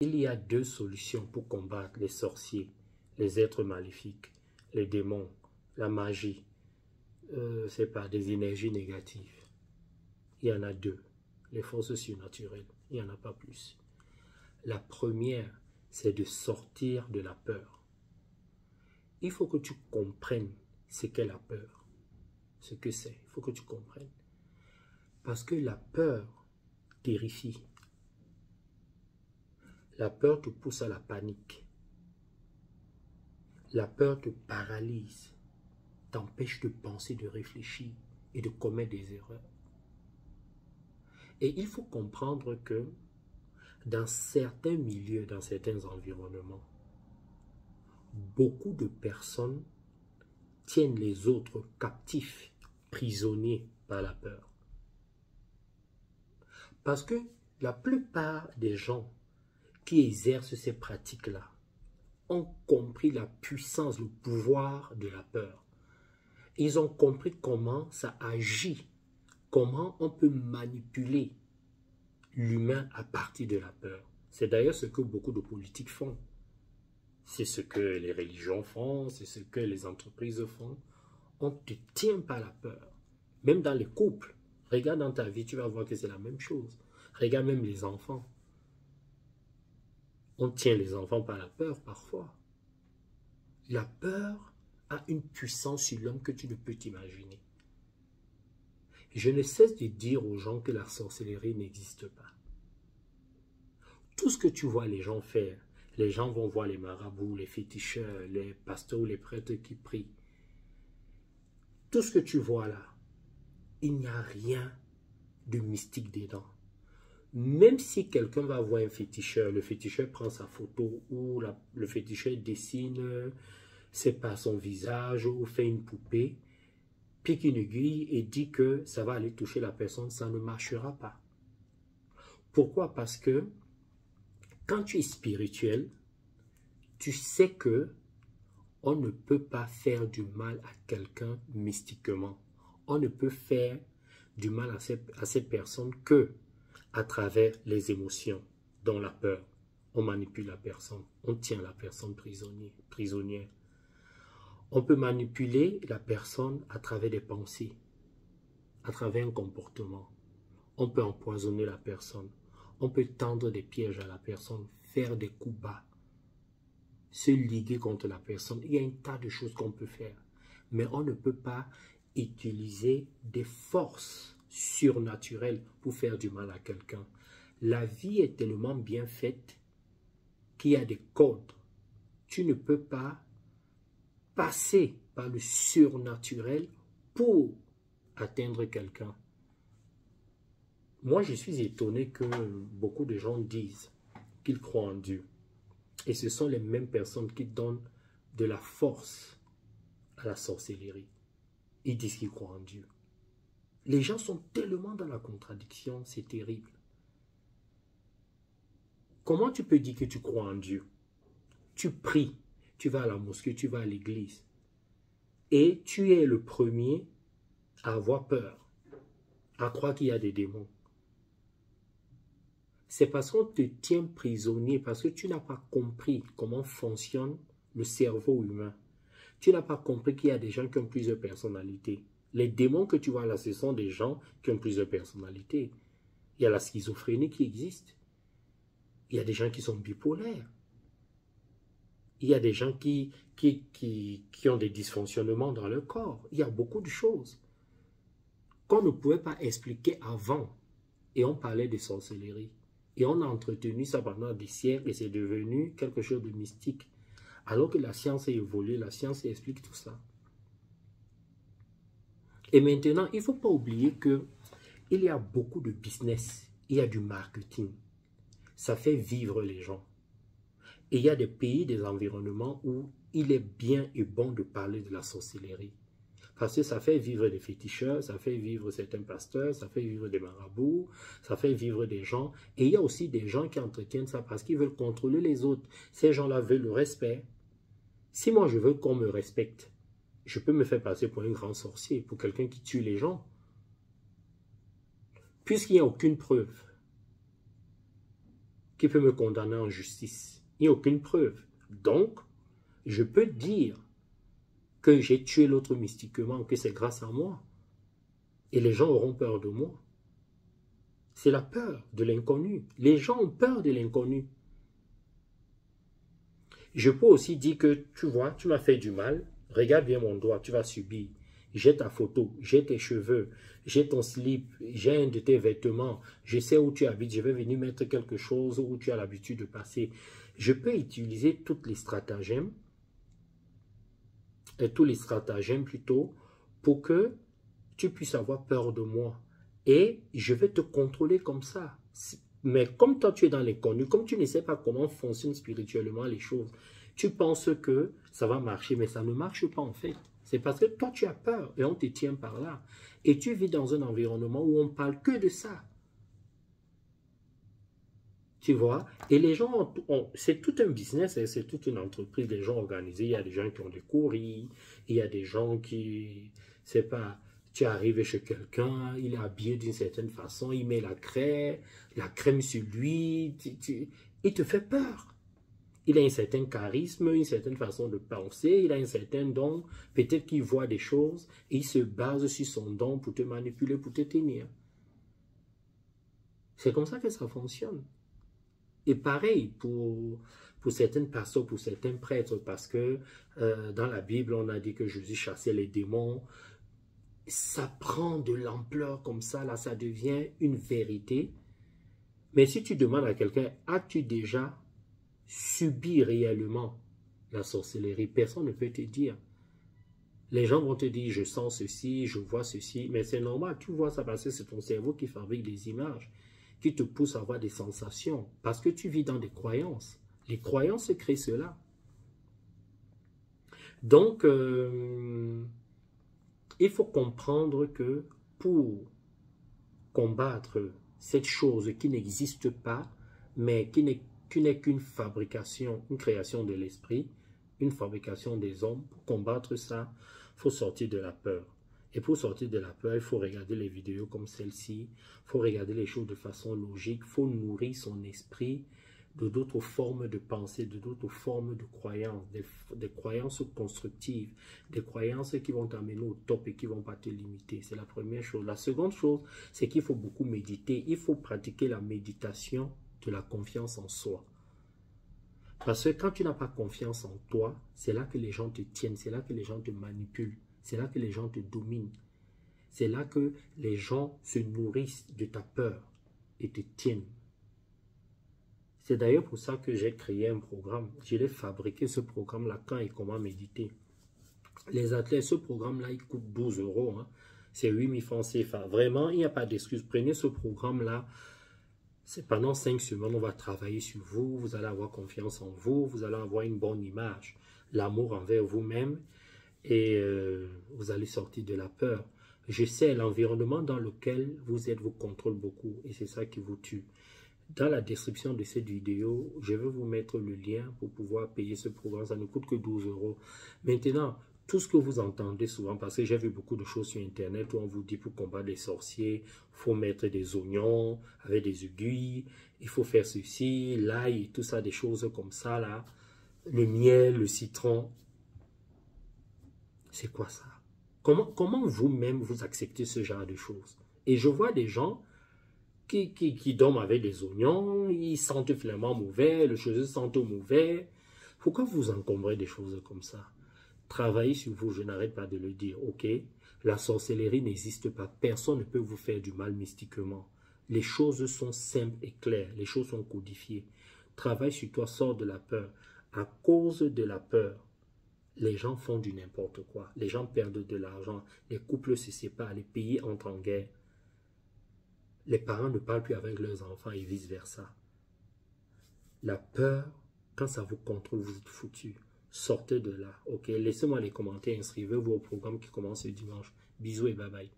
Il y a deux solutions pour combattre les sorciers, les êtres maléfiques, les démons, la magie, c'est pas des énergies négatives. Il y en a deux, les forces surnaturelles, il n'y en a pas plus. La première, c'est de sortir de la peur. Il faut que tu comprennes ce qu'est la peur, ce que c'est, il faut que tu comprennes. Parce que la peur terrifie. La peur te pousse à la panique. La peur te paralyse, t'empêche de penser, de réfléchir et de commettre des erreurs. Et il faut comprendre que dans certains milieux, dans certains environnements, beaucoup de personnes tiennent les autres captifs, prisonniers par la peur. Parce que la plupart des gens qui exercent ces pratiques-là ont compris la puissance, le pouvoir de la peur. Ils ont compris comment ça agit, comment on peut manipuler l'humain à partir de la peur. C'est d'ailleurs ce que beaucoup de politiques font. C'est ce que les religions font, c'est ce que les entreprises font. On te tient par la peur. Même dans les couples. Regarde dans ta vie, tu vas voir que c'est la même chose. Regarde même les enfants. On tient les enfants par la peur parfois. La peur a une puissance sur l'homme que tu ne peux t'imaginer. Je ne cesse de dire aux gens que la sorcellerie n'existe pas. Tout ce que tu vois les gens faire, les gens vont voir les marabouts, les féticheurs, les pasteurs ou les prêtres qui prient. Tout ce que tu vois là, il n'y a rien de mystique dedans. Même si quelqu'un va voir un féticheur, le féticheur prend sa photo ou le féticheur dessine, c'est pas son visage ou fait une poupée, pique une aiguille et dit que ça va aller toucher la personne, ça ne marchera pas. Pourquoi? Parce que quand tu es spirituel, tu sais que on ne peut pas faire du mal à quelqu'un mystiquement. On ne peut faire du mal à ces personnes que à travers les émotions, dont la peur. On manipule la personne, on tient la personne prisonnière. On peut manipuler la personne à travers des pensées, à travers un comportement. On peut empoisonner la personne. On peut tendre des pièges à la personne, faire des coups bas, se liguer contre la personne. Il y a un tas de choses qu'on peut faire. Mais on ne peut pas utiliser des forces surnaturelles pour faire du mal à quelqu'un. La vie est tellement bien faite qu'il y a des codes. Tu ne peux pas passer par le surnaturel pour atteindre quelqu'un. Moi, je suis étonné que beaucoup de gens disent qu'ils croient en Dieu. Et ce sont les mêmes personnes qui donnent de la force à la sorcellerie. Ils disent qu'ils croient en Dieu. Les gens sont tellement dans la contradiction, c'est terrible. Comment tu peux dire que tu crois en Dieu? Tu pries, tu vas à la mosquée, tu vas à l'église. Et tu es le premier à avoir peur, à croire qu'il y a des démons. C'est parce qu'on te tient prisonnier, parce que tu n'as pas compris comment fonctionne le cerveau humain. Tu n'as pas compris qu'il y a des gens qui ont plusieurs personnalités. Les démons que tu vois là, ce sont des gens qui ont plusieurs personnalités. Il y a la schizophrénie qui existe. Il y a des gens qui sont bipolaires. Il y a des gens qui ont des dysfonctionnements dans leur corps. Il y a beaucoup de choses qu'on ne pouvait pas expliquer avant. Et on parlait de sorcellerie. Et on a entretenu ça pendant des siècles et c'est devenu quelque chose de mystique. Alors que la science a évolué, la science explique tout ça. Et maintenant, il ne faut pas oublier qu'il y a beaucoup de business, il y a du marketing. Ça fait vivre les gens. Et il y a des pays, des environnements où il est bien et bon de parler de la sorcellerie. Parce que ça fait vivre des féticheurs, ça fait vivre certains pasteurs, ça fait vivre des marabouts, ça fait vivre des gens. Et il y a aussi des gens qui entretiennent ça parce qu'ils veulent contrôler les autres. Ces gens-là veulent le respect. Si moi je veux qu'on me respecte, je peux me faire passer pour un grand sorcier, pour quelqu'un qui tue les gens. Puisqu'il n'y a aucune preuve qui peut me condamner en justice. Il n'y a aucune preuve. Donc, je peux dire que j'ai tué l'autre mystiquement, que c'est grâce à moi. Et les gens auront peur de moi. C'est la peur de l'inconnu. Les gens ont peur de l'inconnu. Je peux aussi dire que, tu vois, tu m'as fait du mal, regarde bien mon doigt, tu vas subir. J'ai ta photo, j'ai tes cheveux, j'ai ton slip, j'ai un de tes vêtements, je sais où tu habites, je vais venir mettre quelque chose où tu as l'habitude de passer. Je peux utiliser tous les stratagèmes, plutôt, pour que tu puisses avoir peur de moi. Et je vais te contrôler comme ça. Mais comme toi, tu es dans l'inconnu, comme tu ne sais pas comment fonctionnent spirituellement les choses, tu penses que ça va marcher, mais ça ne marche pas en fait. C'est parce que toi, tu as peur et on te tient par là. Et tu vis dans un environnement où on ne parle que de ça. Tu vois? Et les gens, c'est tout un business, c'est toute une entreprise, des gens organisés. Il y a des gens qui ont des courriers, il y a des gens qui, c'est pas, tu arrives chez quelqu'un, il est habillé d'une certaine façon, il met la crème sur lui, il te fait peur. Il a un certain charisme, une certaine façon de penser, il a un certain don, peut-être qu'il voit des choses, et il se base sur son don pour te manipuler, pour te tenir. C'est comme ça que ça fonctionne. Et pareil pour certaines personnes, pour certains prêtres, parce que dans la Bible, on a dit que Jésus chassait les démons. Ça prend de l'ampleur comme ça, là, ça devient une vérité. Mais si tu demandes à quelqu'un, as-tu déjà subi réellement la sorcellerie? Personne ne peut te dire. Les gens vont te dire, je sens ceci, je vois ceci, mais c'est normal, tu vois ça parce que c'est ton cerveau qui fabrique des images, qui te pousse à avoir des sensations, parce que tu vis dans des croyances. Les croyances créent cela. Donc, il faut comprendre que pour combattre cette chose qui n'existe pas, mais qui n'est qu'une fabrication, une création de l'esprit, une fabrication des hommes, pour combattre ça, il faut sortir de la peur. Et pour sortir de la peur, il faut regarder les vidéos comme celle-ci, il faut regarder les choses de façon logique, il faut nourrir son esprit de d'autres formes de pensée, de d'autres formes de croyances, des croyances constructives, des croyances qui vont t'amener au top et qui ne vont pas te limiter. C'est la première chose. La seconde chose, c'est qu'il faut beaucoup méditer. Il faut pratiquer la méditation de la confiance en soi. Parce que quand tu n'as pas confiance en toi, c'est là que les gens te tiennent, c'est là que les gens te manipulent, c'est là que les gens te dominent. C'est là que les gens se nourrissent de ta peur et te tiennent. C'est d'ailleurs pour ça que j'ai créé un programme. Je l'ai fabriqué, ce programme-là, quand et comment méditer. Les athlètes, ce programme-là, il coûte 12 €. Hein. C'est 8 000 francs CFA. Vraiment, il n'y a pas d'excuse. Prenez ce programme-là. C'est pendant 5 semaines, on va travailler sur vous. Vous allez avoir confiance en vous. Vous allez avoir une bonne image. L'amour envers vous-même. Et vous allez sortir de la peur. Je sais, l'environnement dans lequel vous êtes vous contrôle beaucoup. Et c'est ça qui vous tue. Dans la description de cette vidéo, je vais vous mettre le lien pour pouvoir payer ce programme. Ça ne coûte que 12 €. Maintenant, tout ce que vous entendez souvent, parce que j'ai vu beaucoup de choses sur Internet où on vous dit pour combattre les sorciers, il faut mettre des oignons avec des aiguilles, il faut faire ceci, l'ail et tout ça, des choses comme ça, là. Le miel, le citron. C'est quoi ça? Comment vous-même vous acceptez ce genre de choses? Et je vois des gens qui dorment avec des oignons, ils sentent finalement mauvais, les choses sentent mauvais. Pourquoi vous encombrez des choses comme ça? Travaillez sur vous, je n'arrête pas de le dire, ok? La sorcellerie n'existe pas, personne ne peut vous faire du mal mystiquement. Les choses sont simples et claires, les choses sont codifiées. Travaille sur toi, sors de la peur. À cause de la peur, les gens font du n'importe quoi, les gens perdent de l'argent, les couples se séparent, les pays entrent en guerre. Les parents ne parlent plus avec leurs enfants et vice-versa. La peur, quand ça vous contrôle, vous êtes foutu. Sortez de là, ok? Laissez-moi les commentaires, inscrivez-vous au programme qui commence ce dimanche. Bisous et bye bye.